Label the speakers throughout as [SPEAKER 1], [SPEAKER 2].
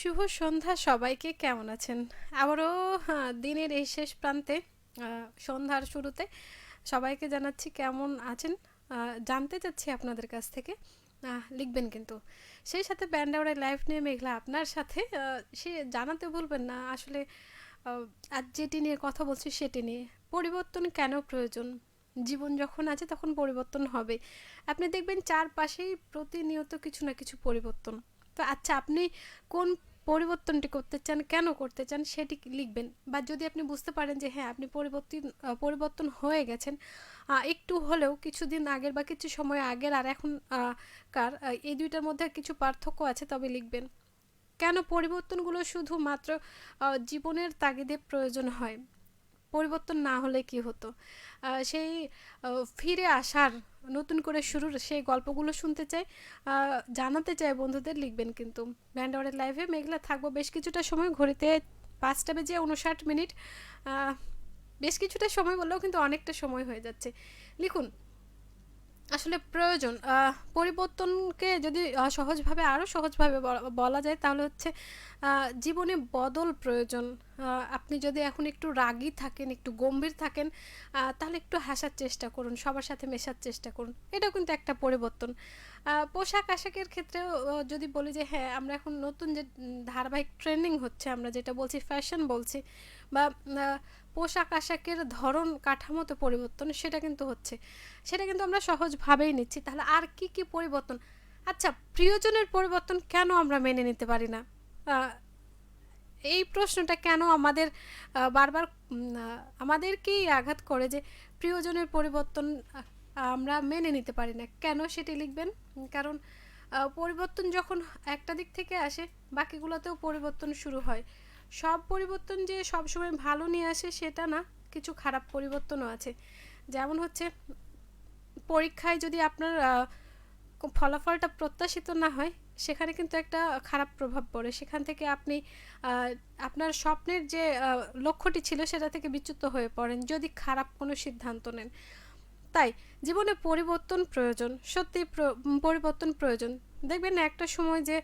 [SPEAKER 1] শুভ সন্ধ্যা সবাইকে। কেমন আছেন? আবারও দিনের এই শেষ প্রান্তে সন্ধ্যার শুরুতে সবাইকে জানাচ্ছি কেমন আছেন। জানতে চাচ্ছি আপনাদের কাছ থেকে। লিখবেন কিন্তু। সেই সাথে ব্যান্ডাওয়ারের লাইফ নিয়ে মেঘলা আপনার সাথে সে জানাতে ভুলবেন না আসলে আ আজ যেটি নিয়ে কথা বলছি সেটি নিয়ে। পরিবর্তন কেন প্রয়োজন? জীবন যখন আছে তখন পরিবর্তন হবে। আপনি দেখবেন চারপাশেই প্রতিনিয়ত কিছু না কিছু পরিবর্তন। তো আচ্ছা আপনি কোন পরিবর্তনটি করতে চান, কেন করতে চান সেটি লিখবেন। বা যদি আপনি বুঝতে পারেন যে হ্যাঁ আপনি পরিবর্তন হয়ে গেছেন একটু হলেও কিছুদিন আগের বা কিছু সময় আগের আর এখন এই দুইটার মধ্যে কিছু পার্থক্য আছে তবে লিখবেন। কেন পরিবর্তনগুলো শুধুমাত্র জীবনের তাগিদে প্রয়োজন হয়? পরিবর্তন না হলে কি হতো? সেই ফিরে আসার নতুন করে শুরুর সেই গল্পগুলো শুনতে চাই, জানাতে চাই বন্ধুদের লিখবেন কিন্তু। ব্যান্ডওয়ারের লাইভে মেঘলা থাকবো বেশ কিছুটা সময়, ঘড়িতে ৫টা বেজে ৫৯ মিনিট। আহ, বেশ কিছুটা সময় বললেও কিন্তু অনেকটা সময় হয়ে যাচ্ছে। লিখুন আসলে প্রয়োজন পরিবর্তনকে যদি সহজভাবে আরও সহজভাবে বলা যায় তাহলে হচ্ছে জীবনে বদল প্রয়োজন। আপনি যদি এখন একটু রাগী থাকেন, একটু গম্ভীর থাকেন, তাহলে একটু হাসার চেষ্টা করুন, সবার সাথে মেশার চেষ্টা করুন, এটাও কিন্তু একটা পরিবর্তন। পোশাক আশাকের ক্ষেত্রেও যদি বলি যে হ্যাঁ আমরা এখন নতুন যে ধারাবাহিক ট্রেন্ডিং হচ্ছে, আমরা যেটা বলছি ফ্যাশন বলছি, বা পোশাক আশাকের ধরন কাঠামোতে পরিবর্তন সেটা কিন্তু হচ্ছে, সেটা কিন্তু আমরা সহজভাবেই নিচ্ছি। তাহলে আর কি কি পরিবর্তন? আচ্ছা, প্রিয়জনের পরিবর্তন কেন আমরা মেনে নিতে পারি না? আহ, এই প্রশ্নটা কেন আমাদের বারবার আমাদেরকেই আঘাত করে যে প্রিয়জনের পরিবর্তন আমরা মেনে নিতে পারি না কেন, সেটি লিখবেন। কারণ পরিবর্তন যখন একটা দিক থেকে আসে বাকিগুলোতেও পরিবর্তন শুরু হয়। সব পরিবর্তন যে সবসময় ভালো নিয়ে আসে সেটা না, কিছু খারাপ পরিবর্তনও আছে। যেমন হচ্ছে পরীক্ষায় যদি আপনার ফলাফলটা প্রত্যাশিত না হয় সেখানে কিন্তু একটা খারাপ প্রভাব পড়ে, সেখান থেকে আপনি আপনার স্বপ্নের যে লক্ষ্যটি ছিল সেটা থেকে বিচ্যুত হয়ে পড়েন যদি খারাপ কোনো সিদ্ধান্ত নেন। তাই জীবনে পরিবর্তন প্রয়োজন, সত্যি পরিবর্তন প্রয়োজন। দেখবেন না একটা সময় যে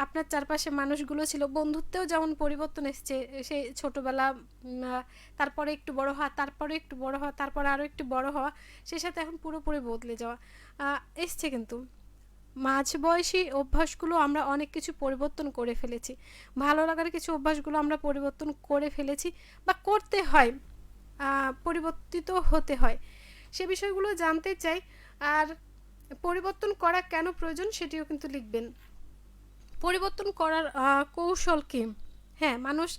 [SPEAKER 1] আপনার চারপাশে মানুষগুলো ছিল, বন্ধুত্বেও যেমন পরিবর্তন এসছে, সেই ছোটোবেলা, তারপরে একটু বড় হওয়া, তারপরে একটু বড় হওয়া, তারপরে আরও একটু বড় হওয়া, সেই সাথে এখন পুরোপুরি বদলে যাওয়া এসছে কিন্তু। মাঝবয়সী অভ্যাসগুলো আমরা অনেক কিছু পরিবর্তন করে ফেলেছি, ভালো লাগার কিছু অভ্যাসগুলো আমরা পরিবর্তন করে ফেলেছি বা করতে হয়, পরিবর্তিত হতে হয়, সে বিষয়গুলো জানতে চাই। আর পরিবর্তন করা কেন প্রয়োজন সেটিও কিন্তু লিখবেন। পরিবর্তন করার কৌশল কী? হ্যাঁ মানুষ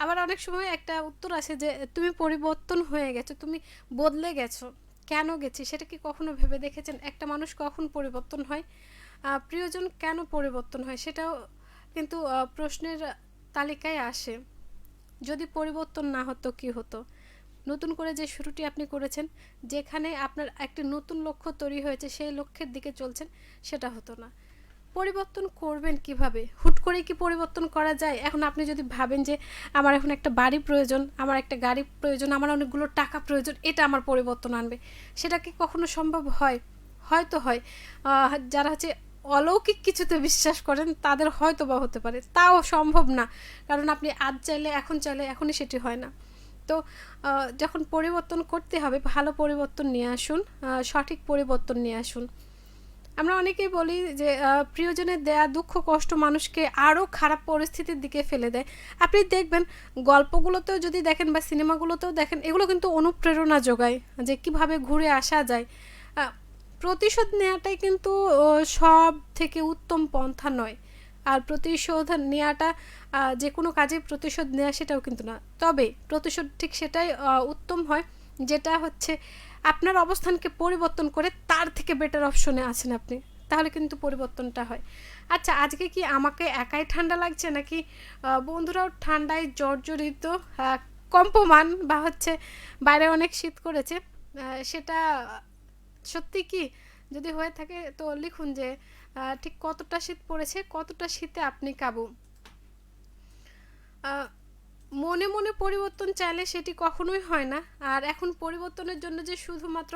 [SPEAKER 1] আবার অনেক সময় একটা উত্তর আসে যে তুমি পরিবর্তন হয়ে গেছো, তুমি বদলে গেছো, কেন গেছি সেটা কি কখনো ভেবে দেখেছেন? একটা মানুষ কখন পরিবর্তন হয়, প্রিয়জন কেন পরিবর্তন হয় সেটাও কিন্তু প্রশ্নের তালিকায় আসে। যদি পরিবর্তন না হতো কি হতো? নতুন করে যে শুরুটি আপনি করেছেন, যেখানে আপনার একটি নতুন লক্ষ্য তৈরি হয়েছে, সেই লক্ষ্যের দিকে চলছেন, সেটা হতো না। পরিবর্তন করবেন কিভাবে? হুট করে কি পরিবর্তন করা যায়? এখন আপনি যদি ভাবেন যে আমার এখন একটা বাড়ি প্রয়োজন, আমার একটা গাড়ি প্রয়োজন, আমার অনেকগুলো টাকা প্রয়োজন, এটা আমার পরিবর্তন আনবে, সেটা কি কখনো সম্ভব হয়? হয়তো হয়। যারা হচ্ছে অলৌকিক কিছুতে বিশ্বাস করেন তাদের হয়তো বা হতে পারে, তাও সম্ভব না। কারণ আপনি আজ চাইলে এখন চাইলে এখনই সেটি হয় না। তো যখন পরিবর্তন করতে হবে ভালো পরিবর্তন নিয়ে আসুন, সঠিক পরিবর্তন নিয়ে আসুন। আমরা অনেকেই বলি যে প্রিয়জনের দেয়া দুঃখ কষ্ট মানুষকে আরও খারাপ পরিস্থিতির দিকে ফেলে দেয়। আপনি দেখবেন গল্পগুলোতেও যদি দেখেন বা সিনেমাগুলোতেও দেখেন, এগুলো কিন্তু অনুপ্রেরণা যোগায় যে কিভাবে ঘুরে আসা যায়। প্রতিশোধ নেওয়াটাই কিন্তু সব থেকে উত্তম পন্থা নয়। আর প্রতিশোধ নেওয়াটা যে কোনো কাজে প্রতিশোধ নেওয়া সেটাও কিন্তু না, তবে প্রতিশোধ ঠিক সেটাই উত্তম হয় যেটা হচ্ছে আপনার অবস্থানকে পরিবর্তন করে তার থেকে বেটার অপশনে আছেন আপনি, তাহলে কিন্তু পরিবর্তনটা হয়। আচ্ছা আজকে কি আমাকে একাই ঠান্ডা লাগছে নাকি বন্ধুরাও ঠান্ডায় জর্জরিত, কম্পমান, বা হচ্ছে বাইরে অনেক শীত করেছে, সেটা সত্যি কি? যদি হয়ে থাকে তো লিখুন যে ঠিক কতটা শীত পড়েছে, কতটা শীতে আপনি কাবু। আহ, মনে মনে পরিবর্তন চাইলে সেটি কখনোই হয় না। আর এখন পরিবর্তনের জন্য যে শুধুমাত্র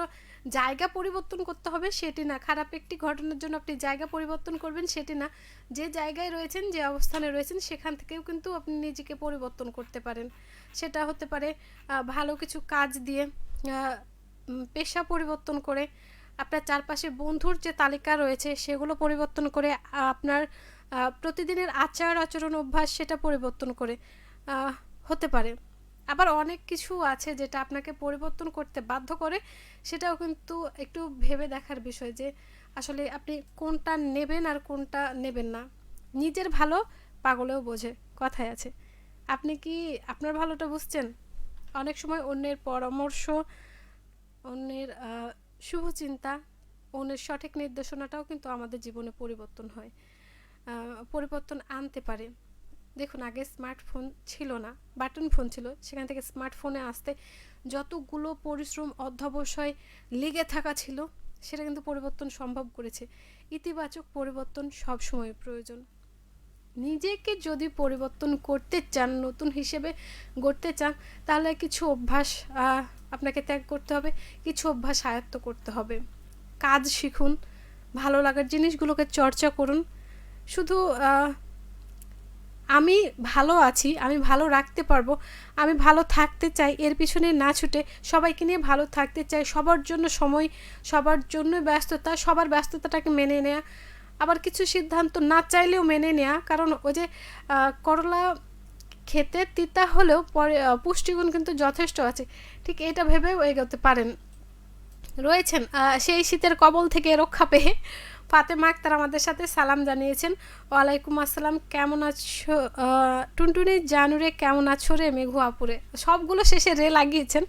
[SPEAKER 1] জায়গা পরিবর্তন করতে হবে সেটি না, খারাপ একটি ঘটনার জন্য আপনি জায়গা পরিবর্তন করবেন সেটি না, যে জায়গায় রয়েছেন যে অবস্থানে রয়েছেন সেখান থেকেও কিন্তু আপনি নিজেকে পরিবর্তন করতে পারেন। সেটা হতে পারে ভালো কিছু কাজ দিয়ে, পেশা পরিবর্তন করে, আপনার চারপাশে বন্ধুর যে তালিকা রয়েছে সেগুলো পরিবর্তন করে, আপনার প্রতিদিনের আচার আচরণ অভ্যাস সেটা পরিবর্তন করে হতে পারে। আবার অনেক কিছু আছে যেটা আপনাকে পরিবর্তন করতে বাধ্য করে, সেটাও কিন্তু একটু ভেবে দেখার বিষয় যে আসলে আপনি কোনটা নেবেন আর কোনটা নেবেন না। নিজের ভালো পাগলেও বোঝে, কথায় আছে। আপনি কি আপনার ভালোটা বুঝছেন? অনেক সময় অন্যের পরামর্শ, অন্যের শুভচিন্তা, অন্যের সঠিক নির্দেশনাটাও কিন্তু আমাদের জীবনে পরিবর্তন হয়, পরিবর্তন আনতে পারে। দেখুন, আগে স্মার্টফোন ছিল না, বাটন ফোন ছিল, সেখান থেকে স্মার্টফোনে আসতে যতগুলো পরিশ্রম অধ্যবসায় লেগে থাকা ছিল সেটা কিন্তু পরিবর্তন সম্ভব করেছে। ইতিবাচক পরিবর্তন সবসময় প্রয়োজন। নিজেকে যদি পরিবর্তন করতে চান, নতুন হিসেবে গড়তে চান, তাহলে কিছু অভ্যাস আপনাকে ত্যাগ করতে হবে, কিছু অভ্যাস আয়ত্ত করতে হবে। কাজ শিখুন, ভালো লাগার জিনিসগুলোকে চর্চা করুন। শুধু আমি ভালো আছি, আমি ভালো রাখতে পারবো, আমি ভালো থাকতে চাই এর পিছনে না ছুটে সবাইকে নিয়ে ভালো থাকতে চাই, সবার জন্য সময়, সবার জন্য ব্যস্ততা, সবার ব্যস্ততাটাকে মেনে নেওয়া, আবার কিছু সিদ্ধান্ত না চাইলেও মেনে নেওয়া। কারণ ওই যে করলা খেতে তিতা হলেও পরে পুষ্টিগুণ কিন্তু যথেষ্ট আছে, ঠিক এটা ভেবেও এগোতে পারেন। রয়েছেন সেই শীতের কবল থেকে রক্ষা পেয়ে ফাতেমা আক্তার আমাদের সাথে সালাম জানিয়েছেন। ওয়ালাইকুম আসসালাম, কেমন আছো টুনটুনি জানুরে, কেমন আছো রে মেঘু আপুরে। সবগুলো শেষে রে লাগিয়েছেন,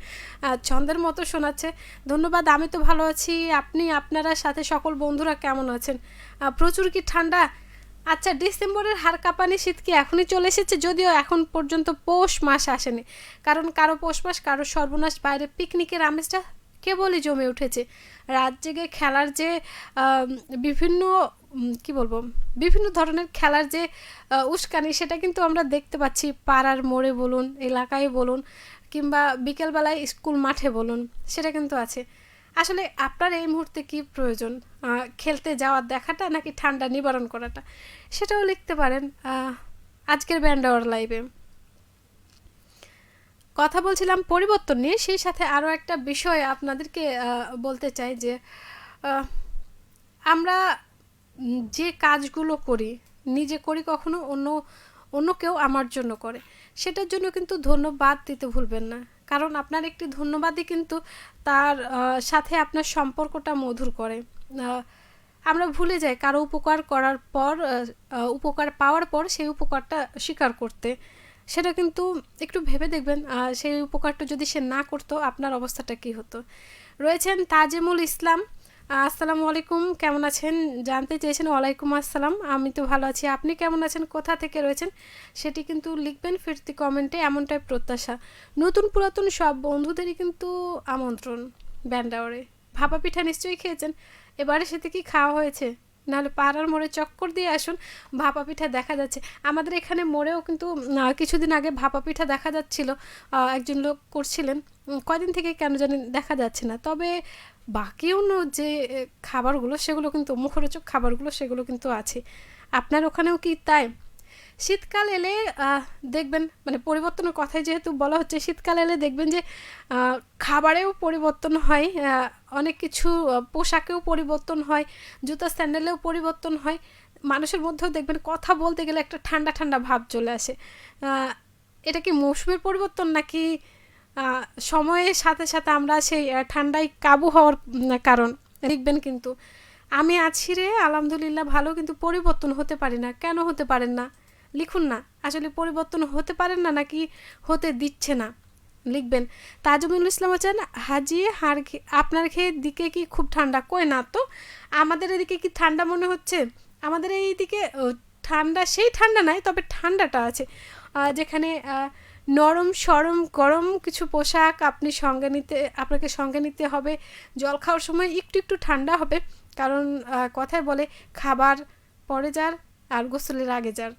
[SPEAKER 1] ছন্দের মতো শোনাচ্ছে। ধন্যবাদ, আমি তো ভালো আছি। আপনি, আপনারা সাথে সকল বন্ধুরা কেমন আছেন? প্রচুর কি ঠান্ডা? আচ্ছা, ডিসেম্বরের হাড় কাঁপানি শীত কি এখনই চলে এসেছে? যদিও এখন পর্যন্ত পৌষ মাস আসেনি, কারণ কারো পৌষ মাস, কারো সর্বনাশ। বাইরে পিকনিকের আমেজটা কেবলই জমে উঠেছে। রাত জেগে খেলার যে বিভিন্ন কি বলবো, বিভিন্ন ধরনের খেলার যে উস্কানি, সেটা কিন্তু আমরা দেখতে পাচ্ছি পাড়ার মোড়ে বলুন, এলাকায় বলুন, কিংবা বিকেলবেলায় স্কুল মাঠে বলুন, সেটা কিন্তু আছে। আসলে আপনার এই মুহূর্তে কি প্রয়োজন? খেলতে যাওয়ার দেখাটা নাকি ঠান্ডা নিবারণ করাটা? সেটাও লিখতে পারেন আজকের ব্যান্ড আওয়ার লাইভে। কথা বলছিলাম পরিবর্তন নিয়ে, সেই সাথে আরও একটা বিষয় আপনাদেরকে বলতে চাই যে আমরা যে কাজগুলো করি, নিজে করি কখনো, অন্য কেউ আমার জন্য করে, সেটার জন্য কিন্তু ধন্যবাদ দিতে ভুলবেন না। কারণ আপনার একটি ধন্যবাদই কিন্তু তার সাথে আপনার সম্পর্কটা মধুর করে। আমরা ভুলে যাই কারো উপকার করার পর, উপকার পাওয়ার পর সেই উপকারটা স্বীকার করতে। সেটা কিন্তু একটু ভেবে দেখবেন, সেই উপকারটা যদি সে না করতো আপনার অবস্থাটা কী হতো। রয়েছেন তাজিমুল ইসলাম, আসসালামু আলাইকুম, কেমন আছেন জানতে চেয়েছেন। ওয়ালাইকুম আসসালাম, আমি তো ভালো আছি। আপনি কেমন আছেন, কোথা থেকে রয়েছেন সেটি কিন্তু লিখবেন ফিরতি কমেন্টে, এমনটাই প্রত্যাশা। নতুন পুরাতন সব বন্ধুদেরই কিন্তু আমন্ত্রণ ব্যান্ড আওয়ারে। ভাপা পিঠা নিশ্চয়ই খেয়েছেন, এবারে সেটা কি খাওয়া হয়েছে? নাহলে পাড়ার মোড়ে চক্কর দিয়ে আসুন, ভাপা পিঠা দেখা যাচ্ছে। আমাদের এখানে মোড়েও কিন্তু কিছুদিন আগে ভাপা পিঠা দেখা যাচ্ছিল, একজন লোক করছিলেন। কয়দিন থেকে কেন জানি দেখা যাচ্ছে না, তবে বাকি অন্য যে খাবারগুলো সেগুলো কিন্তু, মুখরোচক খাবারগুলো সেগুলো কিন্তু আছে। আপনার ওখানেও কি তাই? শীতকাল এলে দেখবেন, মানে পরিবর্তনের কথাই যেহেতু বলা হচ্ছে, শীতকাল এলে দেখবেন যে খাবারেও পরিবর্তন হয়, অনেক কিছু পোশাকেও পরিবর্তন হয়, জুতা স্যান্ডেলেও পরিবর্তন হয়, মানুষের মধ্যেও দেখবেন কথা বলতে গেলে একটা ঠান্ডা ঠান্ডা ভাব চলে আসে। এটা কি মৌসুমের পরিবর্তন, নাকি সময়ের সাথে সাথে আমরা সেই ঠান্ডায় কাবু হওয়ার কারণ? দেখবেন কিন্তু আমি আছি রে আলহামদুলিল্লাহ ভালো, কিন্তু পরিবর্তন হতে পারি না। কেন হতে পারেন না লিখুন না। আসলে পরিবর্তন হতে পারেন না নাকি হতে দিচ্ছে না, লিখবেন। তাজমুল ইসলাম আছেন, হাজি হাড় আপনার খেয়ে দিকে কি খুব ঠান্ডা? কই না তো, আমাদের এদিকে কি ঠান্ডা মনে হচ্ছে? আমাদের এইদিকে ঠান্ডা, সেই ঠান্ডা নাই, তবে ঠান্ডাটা আছে। যেখানে নরম সরম গরম কিছু পোশাক আপনাকে সঙ্গে নিতে হবে। জল খাওয়ার সময় একটু একটু ঠান্ডা হবে, কারণ কথায় বলে খাবার পরে যার আর গোসলের আগে যার।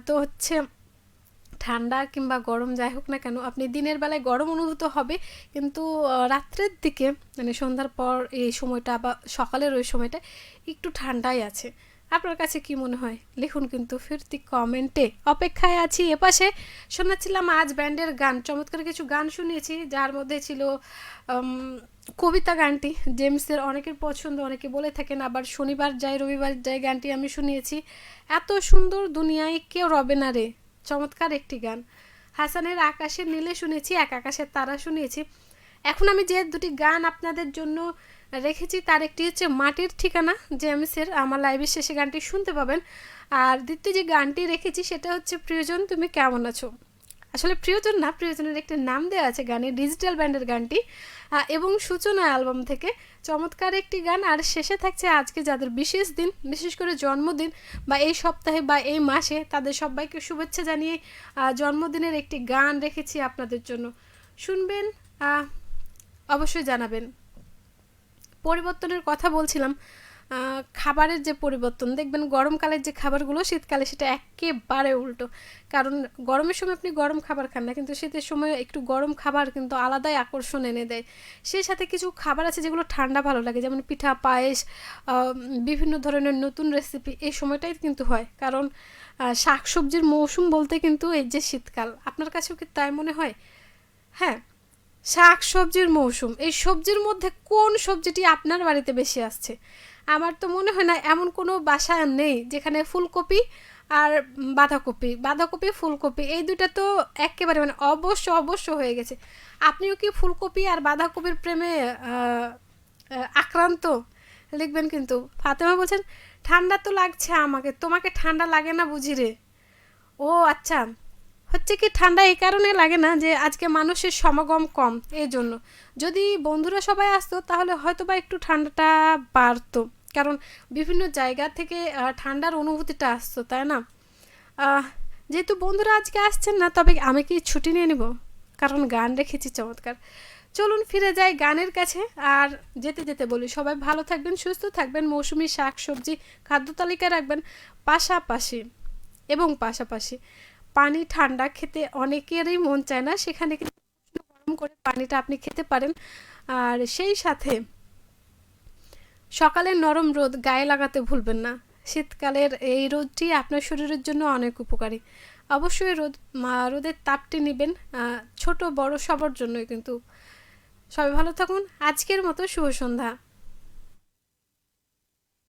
[SPEAKER 1] তো হচ্ছে ঠান্ডা কিংবা গরম যাই হোক না কেন, আপনি দিনের বেলায় গরম অনুভূত হবে, কিন্তু রাত্রের দিকে মানে সন্ধ্যার পর এই সময়টা বা সকালের ওই সময়টা একটু ঠান্ডাই আছে। আপনার কাছে কি মনে হয় লিখুন কিন্তু ফিরতি কমেন্টে, অপেক্ষায় আছি। এপাশে শোনাচ্ছিলাম আজ ব্যান্ডের গান, চমৎকার কিছু গান শুনিয়েছি, যার মধ্যে ছিল উম, কবিতা গানটি জেমসের, অনেকের পছন্দ, অনেকে বলে থাকেন। আবার শনিবার যাই রবিবার যাই গানটি আমি শুনিয়েছি। এত সুন্দর দুনিয়ায় কেউ রবে না রে, চমৎকার একটি গান। হাসানের আকাশের নীলে শুনেছি, এক আকাশের তারা শুনিয়েছি। এখন আমি যে দুটি গান আপনাদের জন্য রেখেছি তার একটি হচ্ছে মাটির ঠিকানা জেমসের, আমার লাইভের শেষে গানটি শুনতে পাবেন। আর দ্বিতীয় যে গানটি রেখেছি সেটা হচ্ছে প্রিয়জন তুমি কেমন আছো। আসলে প্রিয়জন না, প্রিয়জনের একটি নাম দেওয়া আছে গানে, ডিজিটাল ব্যান্ডের গানটি, এবং সূচনা অ্যালবাম থেকে চমৎকার একটি গান। আর শেষে থাকছে আজকে যাদের বিশেষ দিন, বিশেষ করে জন্মদিন বা এই সপ্তাহে বা এই মাসে, তাদের সবাইকে শুভেচ্ছা জানিয়ে জন্মদিনের একটি গান রেখেছি আপনাদের জন্য, শুনবেন, অবশ্যই জানাবেন। পরিবর্তনের কথা বলছিলাম, খাবারের যে পরিবর্তন, দেখবেন গরমকালের যে খাবারগুলো শীতকালে সেটা একেবারে উল্টো। কারণ গরমের সময় আপনি গরম খাবার খান না, কিন্তু শীতের সময় একটু গরম খাবার কিন্তু আলাদাই আকর্ষণ এনে দেয়। সেই সাথে কিছু খাবার আছে যেগুলো ঠান্ডা ভালো লাগে, যেমন পিঠা, পায়েস, বিভিন্ন ধরনের নতুন রেসিপি এই সময়টাই কিন্তু হয়। কারণ শাকসবজির মৌসুম বলতে কিন্তু এই যে শীতকাল, আপনার কাছেও কি তাই মনে হয়? হ্যাঁ, শাক সবজির মৌসুম, এই সবজির মধ্যে কোন সবজিটি আপনার বাড়িতে বেশি আসছে? আমার তো মনে হয় না এমন কোনো বাসা নেই যেখানে ফুলকপি আর বাঁধাকপি, বাঁধাকপি ফুলকপি এই দুটা তো একেবারে মানে অবশ্য অবশ্য হয়ে গেছে। আপনিও কি ফুলকপি আর বাঁধাকপির প্রেমে আক্রান্ত? লিখবেন কিন্তু। ফাতেমা বলছেন ঠান্ডা তো লাগছে আমাকে, তোমাকে ঠান্ডা লাগে না বুঝি রে। ও আচ্ছা, হচ্ছে কি ঠান্ডা এই কারণে লাগে না যে আজকে মানুষের সমাগম কম, এই জন্য। যদি বন্ধুরা সবাই আসতো তাহলে হয়তো বা একটু ঠান্ডাটা বাড়তো, কারণ বিভিন্ন জায়গা থেকে ঠান্ডার অনুভূতিটা আসতো, তাই না? যেহেতু বন্ধুরা আজকে আসছেন না, তবে আমি কি ছুটি নিয়ে নিব, কারণ গান রেখেছি চমৎকার। চলুন ফিরে যাই গানের কাছে। আর যেতে যেতে বলি সবাই ভালো থাকবেন, সুস্থ থাকবেন, মৌসুমি শাক সবজি খাদ্য তালিকায় রাখবেন, পাশাপাশি পাশাপাশি পানি ঠান্ডা খেতে অনেকেরই মন চায় না, সেখানে কিন্তু গরম করে পানিটা আপনি খেতে পারেন। আর সেই সাথে সকালের নরম রোদ গায়ে লাগাতে ভুলবেন না, শীতকালের এই রোদটি আপনার শরীরের জন্য অনেক উপকারী। অবশ্যই রোদের তাপটি নেবেন, ছোট বড় সবার জন্যই কিন্তু। সবাই ভালো থাকুন, আজকের মতো শুভ সন্ধ্যা।